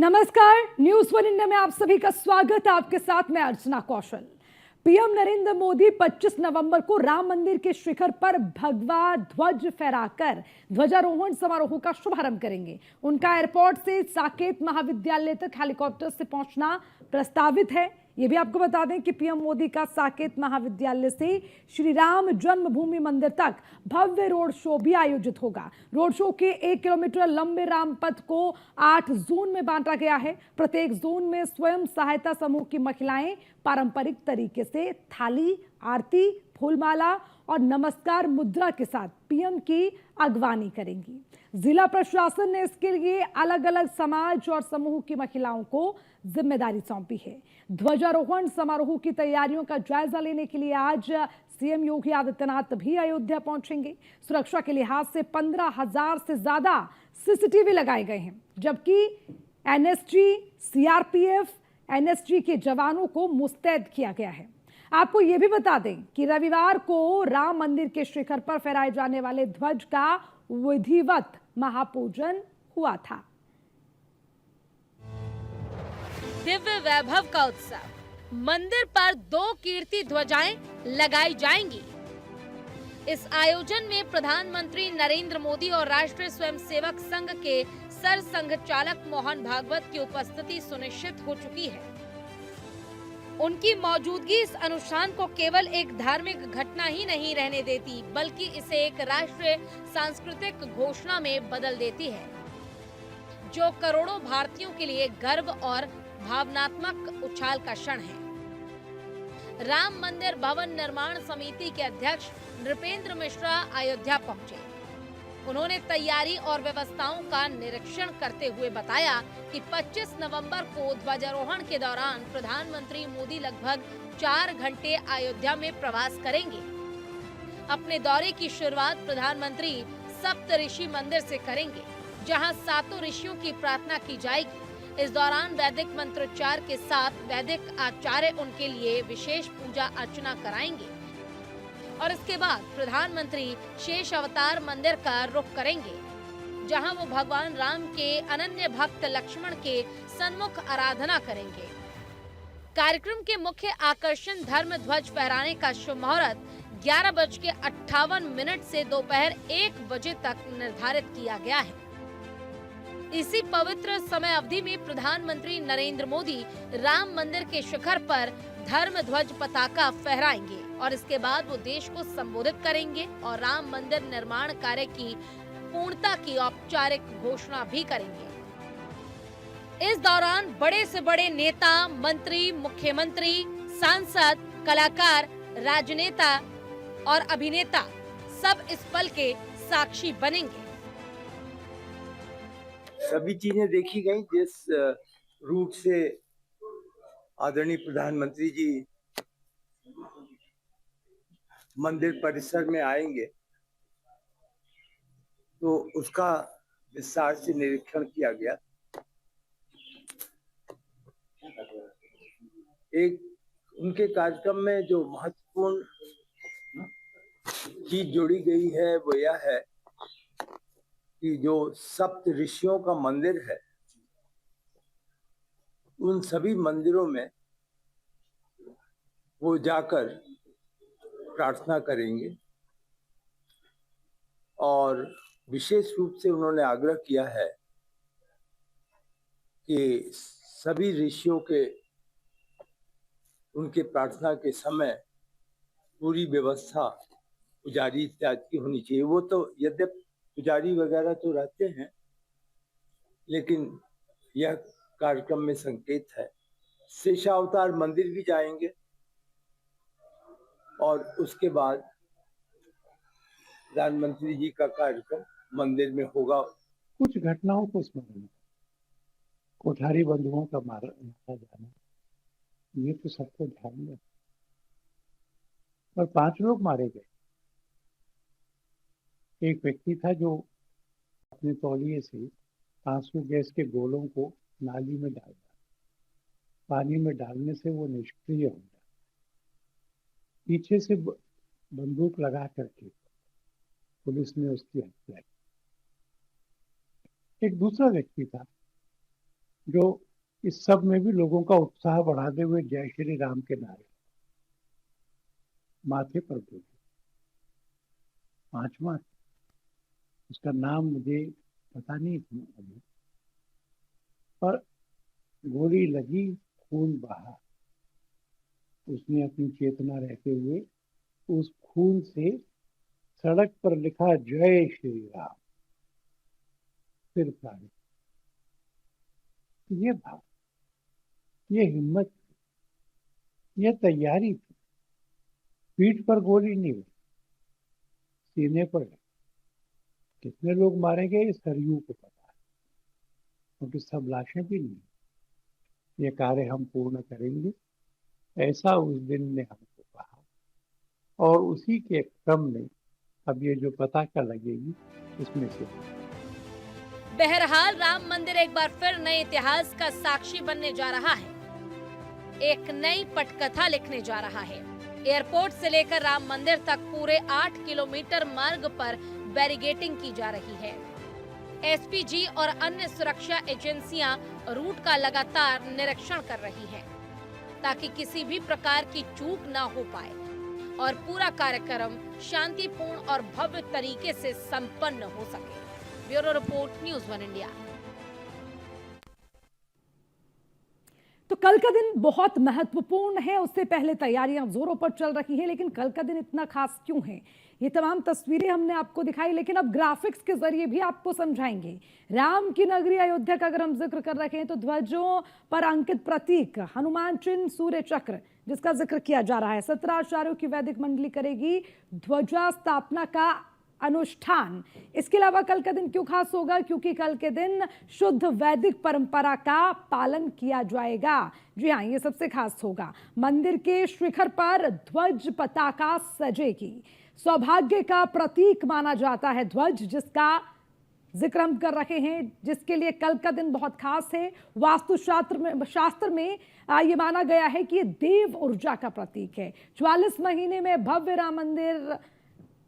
नमस्कार, news one India में आप सभी का स्वागत है। आपके साथ मैं अर्चना कौशल। पीएम नरेंद्र मोदी 25 नवंबर को राम मंदिर के शिखर पर भगवा ध्वज फहराकर ध्वजारोहण समारोह का शुभारंभ करेंगे। उनका एयरपोर्ट से साकेत महाविद्यालय तक हेलीकॉप्टर से पहुंचना प्रस्तावित है। ये भी आपको बता दें कि पीएम मोदी का साकेत महाविद्यालय से श्री राम जन्मभूमि मंदिर तक भव्य रोड शो भी आयोजित होगा। रोड शो के 1 किलोमीटर लंबे रामपथ को 8 जोन में बांटा गया है। प्रत्येक जोन में स्वयं सहायता समूह की महिलाएं पारंपरिक तरीके से थाली, आरती, फूलमाला और नमस्कार मुद्रा के साथ पीएम की अगवानी करेंगी। जिला प्रशासन ने इसके लिए अलग अलग समाज और समूह की महिलाओं को जिम्मेदारी सौंपी है। ध्वजारोहण समारोह की तैयारियों का जायजा लेने के लिए आज सीएम योगी आदित्यनाथ भी अयोध्या पहुंचेंगे। सुरक्षा के लिहाज से 15,000 से ज्यादा सीसीटीवी लगाए गए हैं, जबकि एनएसजी, सीआरपीएफ, एनएसजी के जवानों को मुस्तैद किया गया है। आपको यह भी बता दें कि रविवार को राम मंदिर के शिखर पर फहराए जाने वाले ध्वज का विधिवत महापूजन हुआ था। दिव्य वैभव का उत्सव, मंदिर पर 2 कीर्ति ध्वजाएं लगाई जाएंगी। इस आयोजन में प्रधानमंत्री नरेंद्र मोदी और राष्ट्रीय स्वयंसेवक संघ के सर संघचालक मोहन भागवत की उपस्थिति सुनिश्चित हो चुकी है। उनकी मौजूदगी इस अनुष्ठान को केवल एक धार्मिक घटना ही नहीं रहने देती, बल्कि इसे एक राष्ट्रीय सांस्कृतिक घोषणा में बदल देती है, जो करोड़ों भारतीयों के लिए गर्व और भावनात्मक उछाल का क्षण है। राम मंदिर भवन निर्माण समिति के अध्यक्ष नृपेंद्र मिश्रा अयोध्या पहुंचे। उन्होंने तैयारी और व्यवस्थाओं का निरीक्षण करते हुए बताया कि 25 नवंबर को ध्वजारोहण के दौरान प्रधानमंत्री मोदी लगभग 4 घंटे अयोध्या में प्रवास करेंगे। अपने दौरे की शुरुआत प्रधानमंत्री सप्तऋषि मंदिर से करेंगे, जहां 7 ऋषियों की प्रार्थना की जाएगी। इस दौरान वैदिक मंत्रोच्चार के साथ वैदिक आचार्य उनके लिए विशेष पूजा अर्चना कराएंगे और इसके बाद प्रधानमंत्री शेष अवतार मंदिर का रुख करेंगे, जहां वो भगवान राम के अनन्य भक्त लक्ष्मण के सन्मुख आराधना करेंगे। कार्यक्रम के मुख्य आकर्षण धर्म ध्वज फहराने का शुभ मुहूर्त 11:58 से दोपहर 1 बजे तक निर्धारित किया गया है। इसी पवित्र समय अवधि में प्रधानमंत्री नरेंद्र मोदी राम मंदिर के शिखर पर धर्म ध्वज पताका फहराएंगे और इसके बाद वो देश को संबोधित करेंगे और राम मंदिर निर्माण कार्य की पूर्णता की औपचारिक घोषणा भी करेंगे। इस दौरान बड़े से बड़े नेता, मंत्री, मुख्यमंत्री, सांसद, कलाकार, राजनेता और अभिनेता सब इस पल के साक्षी बनेंगे। सभी चीजें देखी गई जिस रूट से आदरणीय प्रधानमंत्री जी मंदिर परिसर में आएंगे, तो उसका विस्तार से निरीक्षण किया गया। एक उनके कार्यक्रम में जो महत्वपूर्ण चीज जोड़ी गई है वो यह है कि जो सप्त ऋषियों का मंदिर है, उन सभी मंदिरों में वो जाकर प्रार्थना करेंगे और विशेष रूप से उन्होंने आग्रह किया है कि सभी ऋषियों के उनके प्रार्थना के समय पूरी व्यवस्था पुजारी इत्यादि की होनी चाहिए। वो तो यद्यपि पुजारी वगैरह तो रहते हैं, लेकिन यह कार्यक्रम में संकेत है। शेषावतार मंदिर भी जाएंगे और उसके बाद प्रधानमंत्री जी का कार्यक्रम मंदिर में होगा। कुछ घटनाओं को स्मरण, कोठारी बंधुओं का मारा जाना, ये तो सबको ध्यान में, और 5 लोग मारे गए। एक व्यक्ति था जो अपने तौलिए से आंसू गैस के गोलों को नाली में डाल दिया। पानी में डालने से वो निष्क्रिय हो गया। पीछे से बंदूक लगा करके पुलिस ने उसकी हत्या की। एक दूसरा व्यक्ति था जो इस सब में भी लोगों का उत्साह बढ़ाते हुए जय श्री राम के नारे माथे पर बोले। 5वां, उसका नाम मुझे पता नहीं था अभी, पर गोली लगी, खून बहा। उसने अपनी चेतना रहते हुए उस खून से सड़क पर लिखा जय श्री राम, फिर फाड़ी। ये भाव, ये हिम्मत, ये तैयारी थी। पीठ पर गोली नहीं हुई, सीने पर। कितने लोग मारे गए इस सरयू को पता है, क्योंकि सब लाशें भी नहीं। ये कार्य हम पूर्ण करेंगे, ऐसा उस दिन ने हमको कहा। और उसी के क्रम में अब ये जो पताका लगेगी उसमें से बहरहाल राम मंदिर एक बार फिर नए इतिहास का साक्षी बनने जा रहा है, एक नई पटकथा लिखने जा रहा है। एयरपोर्ट से लेकर राम मंदिर तक पूरे 8 किलोमीटर मार्ग पर बैरिगेटिंग की जा रही है। एसपीजी और अन्य सुरक्षा एजेंसियां रूट का लगातार निरीक्षण कर रही हैं, ताकि किसी भी प्रकार की चूक ना हो पाए और पूरा कार्यक्रम शांतिपूर्ण और भव्य तरीके से संपन्न हो सके। Bureau report, news 1 India. तो कल का दिन बहुत महत्वपूर्ण है, उससे पहले तैयारियां जोरों पर चल रही है, लेकिन कल का दिन इतना खास क्यों है? ये तमाम तस्वीरें हमने आपको दिखाई, लेकिन अब ग्राफिक्स के जरिए भी आपको समझाएंगे। राम की नगरी अयोध्या का अगर हम जिक्र कर रहे हैं तो ध्वजों पर अंकित प्रतीक हनुमान चिन्ह, सूर्य चक्र जिसका जिक्र किया जा रहा है। 17 आचार्यों की वैदिक मंडली करेगी ध्वजा स्थापना का अनुष्ठान। इसके अलावा कल का दिन क्यों खास होगा? क्योंकि कल के दिन शुद्ध वैदिक परंपरा का पालन किया जाएगा। जी हाँ, ये सबसे खास होगा। मंदिर के शिखर पर ध्वज पताका सजेगी। सौभाग्य का प्रतीक माना जाता है ध्वज, जिसका जिक्र हम कर रहे हैं, जिसके लिए कल का दिन बहुत खास है। शास्त्र में ये माना गया है कि ये देव ऊर्जा का प्रतीक है। 44 महीने में भव्य राम मंदिर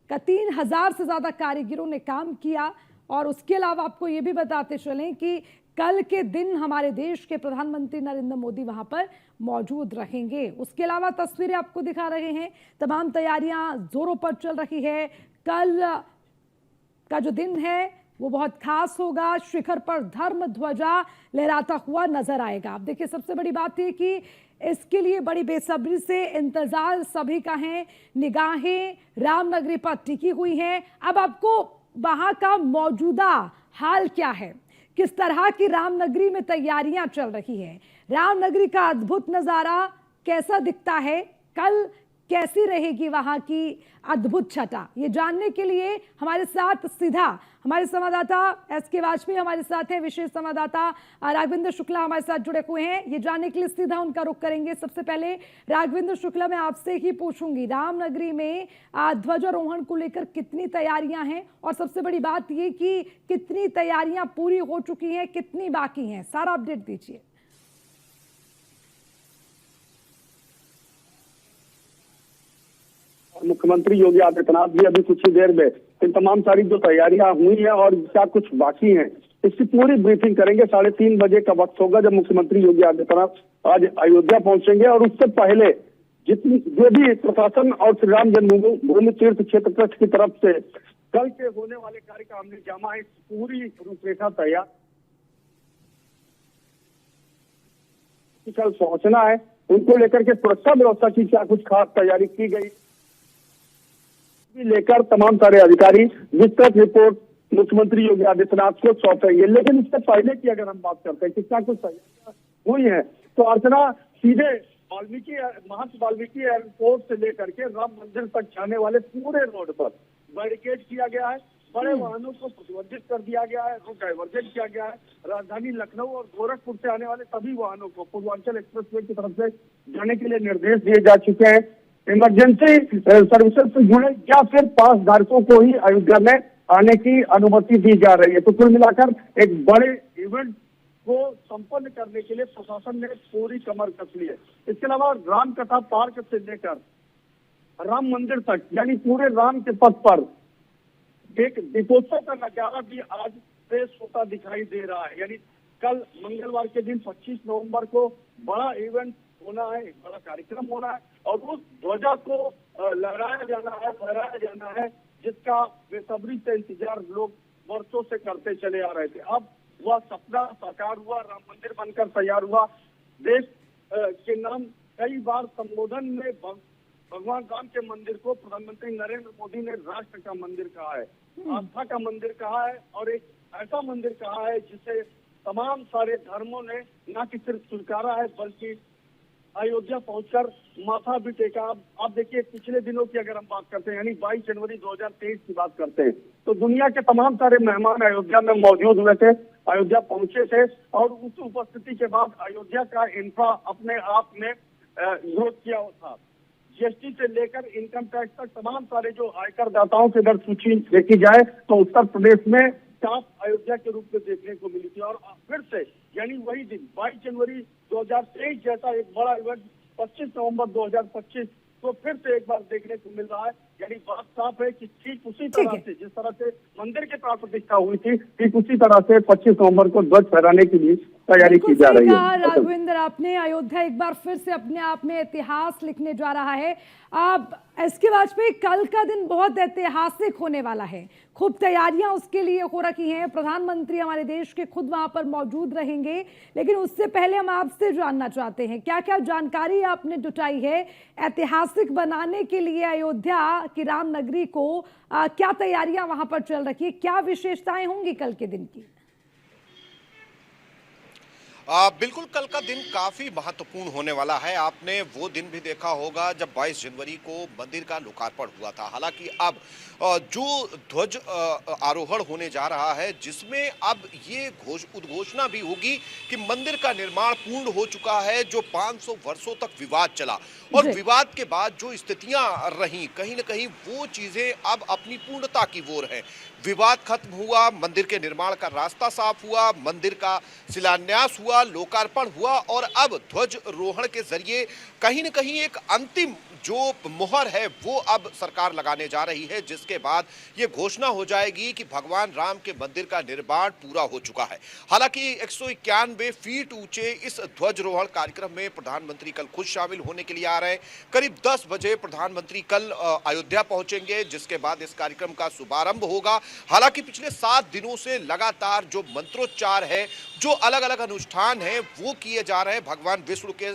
का 3000 से ज्यादा कारीगरों ने काम किया। और उसके अलावा आपको ये भी बताते चलें कि कल के दिन हमारे देश के प्रधानमंत्री नरेंद्र मोदी वहां पर मौजूद रहेंगे। उसके अलावा तस्वीरें आपको दिखा रहे हैं, तमाम तैयारियां जोरों पर चल रही है। कल का जो दिन है वो बहुत खास होगा। शिखर पर धर्म ध्वजा लहराता हुआ नजर आएगा। अब देखिए, सबसे बड़ी बात है कि इसके लिए बड़ी बेसब्री से इंतजार सभी का है। निगाहें रामनगरी पर टिकी हुई हैं। अब आपको वहां का मौजूदा हाल क्या है, किस तरह की रामनगरी में तैयारियां चल रही है, रामनगरी का अद्भुत नजारा कैसा दिखता है, कल कैसी रहेगी वहां की अद्भुत छटा, ये जानने के लिए हमारे साथ सीधा हमारे संवाददाता एसके वाजपेयी हमारे साथ हैं। विशेष संवाददाता राघवेंद्र शुक्ला हमारे साथ जुड़े हुए हैं। ये जानने के लिए सीधा उनका रुख करेंगे। सबसे पहले राघवेंद्र शुक्ला, मैं आपसे ही पूछूंगी, रामनगरी में ध्वजारोहण को लेकर कितनी तैयारियां हैं, और सबसे बड़ी बात ये कि कितनी तैयारियां पूरी हो चुकी हैं, कितनी बाकी हैं, सारा अपडेट दीजिए। मुख्यमंत्री योगी आदित्यनाथ भी अभी कुछ ही देर में इन तमाम सारी जो तैयारियां हुई हैं और क्या कुछ बाकी हैं, इसकी पूरी ब्रीफिंग करेंगे। 3:30 बजे का वक्त होगा जब मुख्यमंत्री योगी आदित्यनाथ आज अयोध्या पहुंचेंगे। और उससे पहले जो भी प्रशासन और श्री राम जन्मभूमि तीर्थ क्षेत्र ट्रस्ट की तरफ से कल के होने वाले कार्य का हमने जामा है, पूरी रूपरेखा तैयार। कल पहुंचना है, उनको लेकर के सुरक्षा व्यवस्था की क्या कुछ खास तैयारी की गई लेकर तमाम सारे अधिकारी विस्तृत रिपोर्ट मुख्यमंत्री योगी आदित्यनाथ को सौंपेंगे। लेकिन इससे पहले की अगर हम बात करते हैं कितना कुछ तैयारियां हुई है, तो अर्चना सीधे महंत वाल्मीकि एयरपोर्ट से लेकर के राम मंदिर तक जाने वाले पूरे रोड पर बैरिकेड किया गया है। बड़े वाहनों को प्रतिबंधित कर दिया गया है, रोड डाइवर्जन किया गया है। राजधानी लखनऊ और गोरखपुर से आने वाले सभी वाहनों को पूर्वांचल एक्सप्रेसवे की तरफ से जाने के लिए निर्देश दिए जा चुके हैं। इमरजेंसी सर्विसेज से जुड़े या फिर पास धारकों को ही अयोध्या में आने की अनुमति दी जा रही है। तो कुल मिलाकर एक बड़े इवेंट को संपन्न करने के लिए प्रशासन ने पूरी कमर कस ली है। इसके अलावा रामकथा पार्क से लेकर राम मंदिर तक, यानी पूरे राम के पथ पर एक दीपोत्सव का नजारा भी आज पेश होता दिखाई दे रहा है। यानी कल मंगलवार के दिन 25 नवंबर को बड़ा इवेंट होना है, एक बड़ा कार्यक्रम होना है और उस ध्वजा को लहराया जाना है, फहराया जाना है, जिसका बेसब्री से इंतजार लोग वर्षों से करते चले आ रहे थे। अब वह सपना साकार हुआ, राम मंदिर बनकर तैयार हुआ। देश के नाम कई बार संबोधन में भगवान राम के मंदिर को प्रधानमंत्री नरेंद्र मोदी ने राष्ट्र का मंदिर कहा है, आस्था का मंदिर कहा है और एक ऐसा मंदिर कहा है जिसे तमाम सारे धर्मों ने न कि सिर्फ स्वीकारा है बल्कि अयोध्या पहुंचकर माथा भी टेका। आप देखिए पिछले दिनों की अगर हम बात करते हैं यानी 22 जनवरी 2023 की बात करते हैं तो दुनिया के तमाम सारे मेहमान अयोध्या में मौजूद हुए थे, अयोध्या पहुंचे थे और उस उपस्थिति के बाद अयोध्या का इंफ्रा अपने आप में ग्रोथ किया था। जीएसटी से लेकर इनकम टैक्स तक तमाम सारे जो आयकर दाताओं की अगर सूची देखी जाए तो उत्तर प्रदेश में टॉप अयोध्या के रूप में देखने को मिली थी। और फिर से यानी वही दिन 22 जनवरी 2023 जैसा एक बड़ा इवेंट 25 नवंबर 2025 तो फिर से एक बार देखने को मिल रहा है। यानी बात साफ है कि ठीक उसी तरह से जिस तरह से मंदिर की प्राण प्रतिष्ठा हुई थी, ठीक उसी तरह से 25 नवंबर को ध्वज फहराने के लिए तैयारी की जा रही है। राघवेंद्र, आपने अयोध्या एक बार फिर से अपने आप में इतिहास लिखने जा रहा है। अब एसके वाजपेयी, कल का दिन बहुत ऐतिहासिक होने वाला है, खूब तैयारियां उसके लिए हो रखी हैं, प्रधानमंत्री हमारे देश के खुद वहां पर मौजूद रहेंगे। लेकिन उससे पहले हम आपसे जानना चाहते हैं क्या क्या जानकारी आपने जुटाई है ऐतिहासिक बनाने के लिए अयोध्या की राम नगरी को, क्या तैयारियां वहां पर चल रही है, क्या विशेषताएं होंगी कल के दिन की? बिल्कुल, कल का दिन काफी महत्वपूर्ण होने वाला है। आपने वो दिन भी देखा होगा जब 22 जनवरी को मंदिर का लोकार्पण हुआ था। हालांकि अब जो ध्वज आरोहण होने जा रहा है जिसमें अब ये उद्घोषणा भी होगी कि मंदिर का निर्माण पूर्ण हो चुका है, जो 500 वर्षों तक विवाद चला और विवाद के बाद जो स्थितियां रही कहीं ना कहीं वो चीजें अब अपनी पूर्णता की ओर है। विवाद खत्म हुआ, मंदिर के निर्माण का रास्ता साफ हुआ, मंदिर का शिलान्यास हुआ, लोकार्पण हुआ और अब ध्वजारोहण के जरिए कहीं न कहीं एक अंतिम जो मुहर है वो अब सरकार लगाने जा रही है, जिसके बाद ये घोषणा हो जाएगी कि भगवान राम के मंदिर का निर्माण पूरा हो चुका है। हालांकि 191 फीट ऊंचे इस ध्वजारोहण कार्यक्रम में प्रधानमंत्री कल खुद शामिल होने के लिए आ रहे हैं। करीब 10 बजे प्रधानमंत्री कल अयोध्या पहुंचेंगे, जिसके बाद इस कार्यक्रम का शुभारंभ होगा। हालांकि पिछले 7 दिनों से लगातार जो मंत्रोच्चार है, जो अलग अलग अनुष्ठान है वो किए जा रहे हैं। भगवान विष्णु के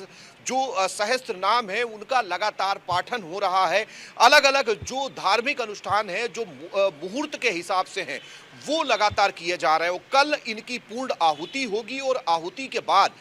जो सहस्त्र नाम है उनका लगातार पाठन हो रहा है। अलग अलग जो धार्मिक अनुष्ठान है जो मुहूर्त के हिसाब से हैं वो लगातार किए जा रहे हैं। कल इनकी पूर्ण आहुति होगी और आहुति के बाद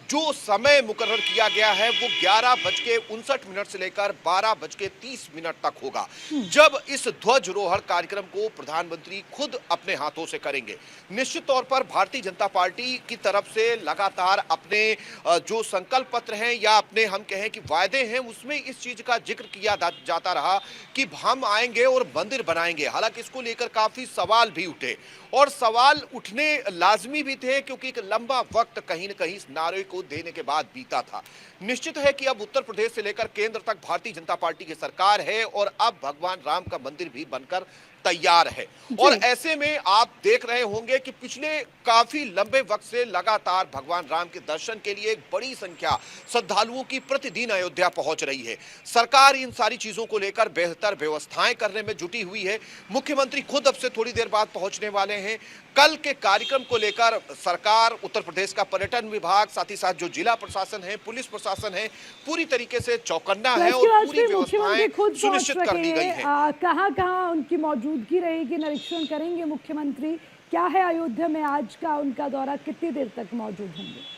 जो समय मुकर्रर किया गया है वो 11:59 से लेकर 12:30 तक होगा, जब इस ध्वजारोहण कार्यक्रम को प्रधानमंत्री खुद अपने हाथों से करेंगे। निश्चित तौर पर भारतीय जनता पार्टी की तरफ से लगातार अपने जो संकल्प पत्र हैं या अपने हम कहें कि वायदे हैं उसमें इस चीज का जिक्र किया जाता रहा कि हम आएंगे और मंदिर बनाएंगे। हालांकि इसको लेकर काफी सवाल भी उठे और सवाल उठने लाजमी भी थे, क्योंकि एक लंबा वक्त कहीं न कहीं इस नारे को देने के बाद बीता था। निश्चित है कि अब उत्तर प्रदेश से लेकर केंद्र तक भारतीय जनता पार्टी की सरकार है और अब भगवान राम का मंदिर भी बनकर तैयार है। और ऐसे में आप देख रहे होंगे कि पिछले काफी लंबे वक्त से लगातार भगवान राम के दर्शन के लिए एक बड़ी संख्या श्रद्धालुओं की प्रतिदिन अयोध्या पहुंच रही है। सरकार इन सारी चीजों को लेकर बेहतर व्यवस्थाएं करने में जुटी हुई है। मुख्यमंत्री खुद अब से थोड़ी देर बाद पहुंचने वाले हैं। कल के कार्यक्रम को लेकर सरकार, उत्तर प्रदेश का पर्यटन विभाग, साथ ही साथ जो जिला प्रशासन है, पुलिस प्रशासन है, पूरी तरीके से चौकन्ना है और पूरी व्यवस्थाएं सुनिश्चित कर दी गई है। कहां उनकी मौजूदगी रहेगी, निरीक्षण करेंगे मुख्यमंत्री? क्या है अयोध्या में आज का उनका दौरा, कितनी देर तक मौजूद होंगे?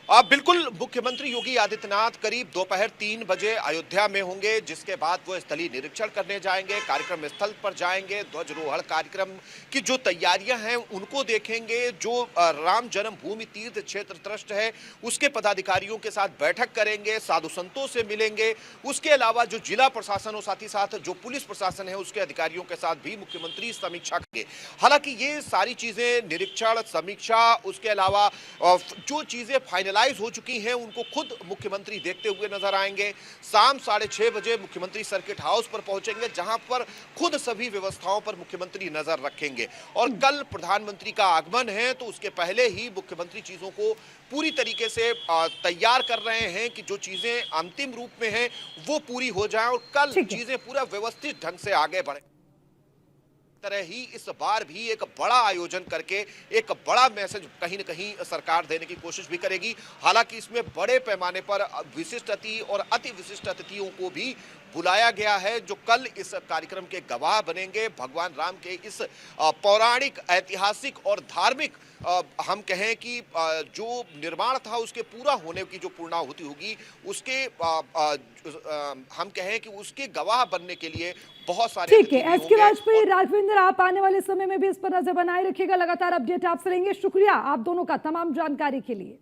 बिल्कुल, मुख्यमंत्री योगी आदित्यनाथ करीब दोपहर 3 बजे अयोध्या में होंगे, जिसके बाद वो स्थलीय निरीक्षण करने जाएंगे, कार्यक्रम स्थल पर जाएंगे, ध्वजारोहण कार्यक्रम की जो तैयारियां हैं उनको देखेंगे। जो राम जन्मभूमि तीर्थ क्षेत्र ट्रस्ट है उसके पदाधिकारियों के साथ बैठक करेंगे, साधु संतों से मिलेंगे। उसके अलावा जो जिला प्रशासन और साथ ही साथ जो पुलिस प्रशासन है उसके अधिकारियों के साथ भी मुख्यमंत्री समीक्षा करेंगे। हालांकि ये सारी चीजें निरीक्षण, समीक्षा, उसके अलावा जो चीजें फाइनल फाइनलाइज हो चुकी हैं उनको खुद मुख्यमंत्री देखते हुए नजर आएंगे। शाम 6:30 बजे मुख्यमंत्री सर्किट हाउस पर पहुंचेंगे, जहां पर खुद सभी व्यवस्थाओं पर मुख्यमंत्री नजर रखेंगे। और कल प्रधानमंत्री का आगमन है, तो उसके पहले ही मुख्यमंत्री चीजों को पूरी तरीके से तैयार कर रहे हैं कि जो चीजें अंतिम रूप में हैं वो पूरी हो जाएं और कल ठीक है। चीजें पूरा व्यवस्थित ढंग से आगे बढ़े। तरह ही इस बार भी एक बड़ा आयोजन करके एक बड़ा मैसेज कहीं न कहीं सरकार देने की कोशिश भी करेगी। हालांकि इसमें बड़े पैमाने पर विशिष्ट अतिथि और अति विशिष्ट अतिथियों को भी बुलाया गया है, जो कल इस कार्यक्रम के गवाह बनेंगे। भगवान राम के इस पौराणिक, ऐतिहासिक और धार्मिक हम कहें कि जो निर्माण था उसके पूरा होने की जो पूर्णाहुति होगी, उसके हम कहें कि उसके गवाह बनने के लिए बहुत सारे ठीक है। अतिथि एस के होंगे। वाजपेयी, राघवेंद्र, आप आने वाले समय में भी इस पर नजर बनाए रखिएगा, लगातार अपडेट आपसे लेंगे। शुक्रिया आप दोनों का तमाम जानकारी के लिए।